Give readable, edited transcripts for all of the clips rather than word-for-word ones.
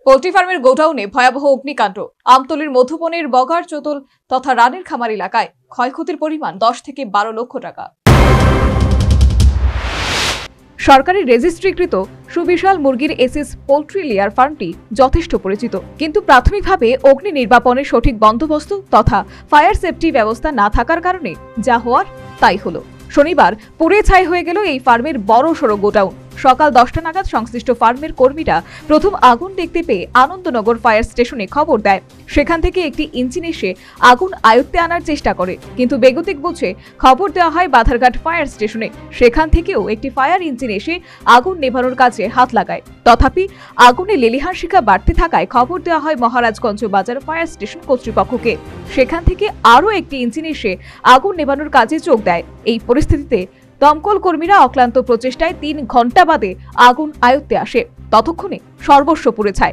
Poultry ফার্মের গোডাউনে ভয়াবহ অগ্নিকাণ্ড। আমতলীর মধুবনের বগার চোতল তথা রানের খামার এলাকায় ক্ষয়ক্ষতির পরিমাণ 10 থেকে 12 লক্ষ টাকা। সরকারি রেজিস্ট্রিকৃত সুবিশাল মুরগির এসএস পোল্ট্রি লেয়ার ফার্মটি যথেষ্ট পরিচিত, কিন্তু প্রাথমিকভাবে অগ্নি নির্বাপনের সঠিক বন্দোবস্ত তথা ফায়ার সেফটি ব্যবস্থা না থাকার কারণে যা হওয়ার তাই হলো। শনিবার পুড়ে ছাই হয়ে গেল এই ফার্মের বড় সড়ো গোডাউন। সকাল 10টা নাগাদ সংশ্লিষ্ট ফার্মের কর্মীরা প্রথম আগুন দেখতে পেয়ে আনন্দনগর ফায়ার স্টেশনে খবর দেয়। সেখান থেকে একটি ইঞ্জিন এসে আগুন আয়ত্তে আনার চেষ্টা করে, কিন্তু বেগতিক বুঝে খবর দেওয়া হয় বাধারঘাট ফায়ার স্টেশনে। সেখান থেকেও একটি ফায়ার ইঞ্জিন এসে আগুন নেভানোর কাজে হাত লাগায়। তথাপি আগুনে লেলিহান শিখা বাড়তে থাকায় খবর দেওয়া হয় মহারাজগঞ্জ বাজার ফায়ার স্টেশন কর্তৃপক্ষকে। সেখান থেকে আরও একটি ইঞ্জিন এসে আগুন নেভানোর কাজে যোগ দেয়। এই পরিস্থিতিতে দমকল কর্মীরা অক্লান্ত প্রচেষ্টায় 3 ঘন্টা বাদে আগুন আয়ত্তে আসে। ততক্ষণে সর্বস্ব পুড়ে ছাই।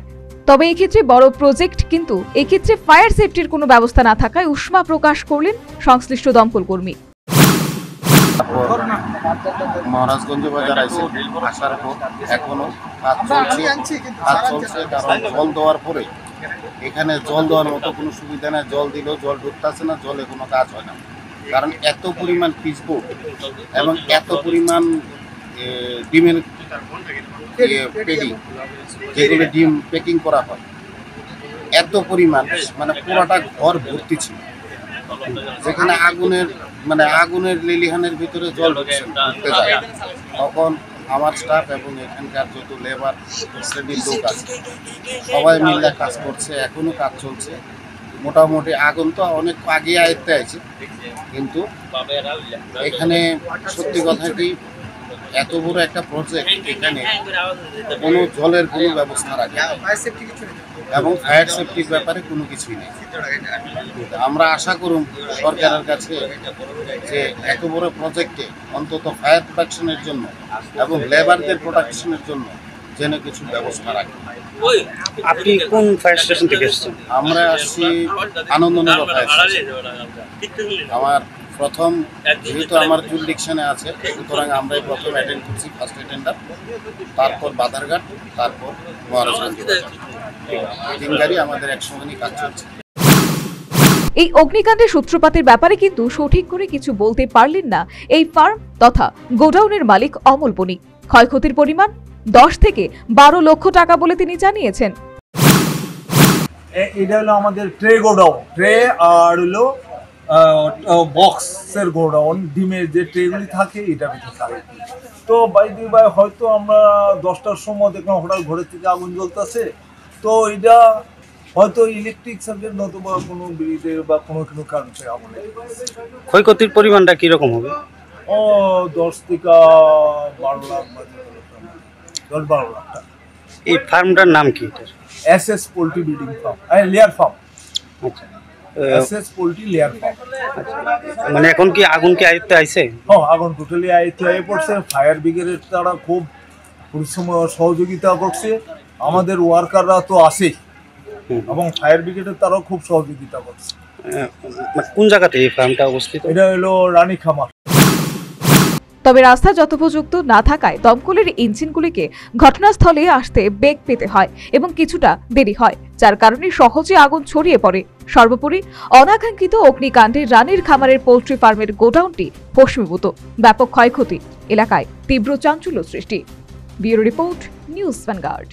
তবে এক্ষেত্রে বড় প্রজেক্ট, কিন্তু এক্ষেত্রে ফায়ার সেফটির কোনো ব্যবস্থা না থাকায় উষ্মা প্রকাশ করলেন সংশ্লিষ্ট দমকল কর্মী। মহারাজগঞ্জ বাজার আসার পর এখনো কাজ চলছে, কারণ জল দেওয়ার পরে এখানে জল দেওয়ার মতো কোনো সুবিধা নেই। জল দিলেও জল ঢুকতেছে না, জলে কোনো কাজ হয় না, কারণ এত পরিমাণ পিচবোর্ড এবং এত পরিমাণ ডিমের পেডি, যেগুলো ডিম প্যাকিং করা হয়, এত পরিমাণ মানে পুরোটা ঘর ভর্তি ছিল। যেখানে আগুনের লিলিহানের ভিতরে জল ঢুকতে যায়, তখন আমার স্টাফ এবং এখানকার যত লেবার শ্রেণীর লোক আছে সবাই মিলে কাজ করছে। এখনো কাজ চলছে। মোটামুটি আগুন তো অনেক আগে আয়ত্তে আছে, কিন্তু এখানে সত্যি কথা কি, এত বড় একটা প্রজেক্ট, এখানে কোনো জলের কোনো ব্যবস্থা রাখে এবং ফায়ার সেফটির ব্যাপারে কোনো কিছুই নেই। আমরা আশা করুন সরকারের কাছে যে এত বড় প্রজেক্টে অন্তত ফায়ার প্রোটেকশনের জন্য এবং লেবারদের প্রোটেকশনের জন্য যেন কিছু ব্যবস্থা রাখে। আপনি কোন ফায়ার স্টেশন থেকে এসেছেন? আমরা আসছি আনন্দনগর ফায়ার স্টেশন। আমার প্রথম, যেহেতু আমার জুরিডিকশনে আছে, সুতরাং আমরাই প্রথম অ্যাটেন্ড করছি, ফার্স্ট অ্যাটেন্ডার, তারপর বাধারঘাট, তারপর মহারাজগঞ্জ। 3 গাড়ি আমাদের একসঙ্গে কাজ চলছে। এই অগ্নিকাণ্ডের সূত্রপাতের ব্যাপারে কিন্তু সঠিক করে কিছু বলতে পারলেন না এই ফার্ম তথা গোডাউনের মালিক অমল বণিক। ক্ষয়ক্ষতির পরিমাণ 10 থেকে 12 লক্ষ টাকা বলে তিনি জানিয়েছেন। এটা হলো আমাদের ট্রে গোডাউন, ট্রে আর হলো বক্সের গোডাউন। ডিমের যে ট্রেগুলি থাকে এটা ভিতরে থাকে। তো বাই হয়তো আমরা 10টার সময় দেখলাম হঠাৎ ঘরের থেকে আগুন জ্বলতেছে। তো এটা হয়তো ইলেকট্রিক সার্কিট নতুবা কোনো ব্রিজের বা কোনো কারণে আগুন। ক্ষয়ক্ষতির পরিমাণটা কিরকম হবে? 10 থেকে 12 লাখ, 10-12 লাখ টাকা। এই ফার্মটার নাম কি? SS poultry breeding farm, layer farm. আচ্ছা, এসএস পোল্ট্রি লেয়ার ফার্ম। মানে এখন কি আগুন কি আয়ত্তে আইছে? হ্যাঁ, আগুন টোটালি আয়ত্তে হয়ে পড়ছে। ফায়ার ব্রিগেডের তারা খুব পরিশ্রম সহযোগিতা করছে। আমাদের ওয়ার্কাররা তো আছেই, এবং ফায়ার ব্রিগেডের তারাও খুব সহযোগিতা করছে। কোন জায়গাতে এই ফার্মটা অবস্থিত? এটা হলো রানী খামার। তবে রাস্তা যথোপযুক্ত না থাকায় দমকলের ইঞ্জিনগুলিকে ঘটনাস্থলে আসতে বেগ পেতে হয় এবং কিছুটা দেরি হয়, যার কারণে সহজে আগুন ছড়িয়ে পড়ে। সর্বোপরি অনাকাঙ্ক্ষিত অগ্নিকাণ্ডে রানীর খামারের পোল্ট্রি ফার্মের গোডাউনটি ভস্মীভূত। ব্যাপক ক্ষয়ক্ষতি, এলাকায় তীব্র চাঞ্চল্য সৃষ্টি। Bureau report, news vanguard.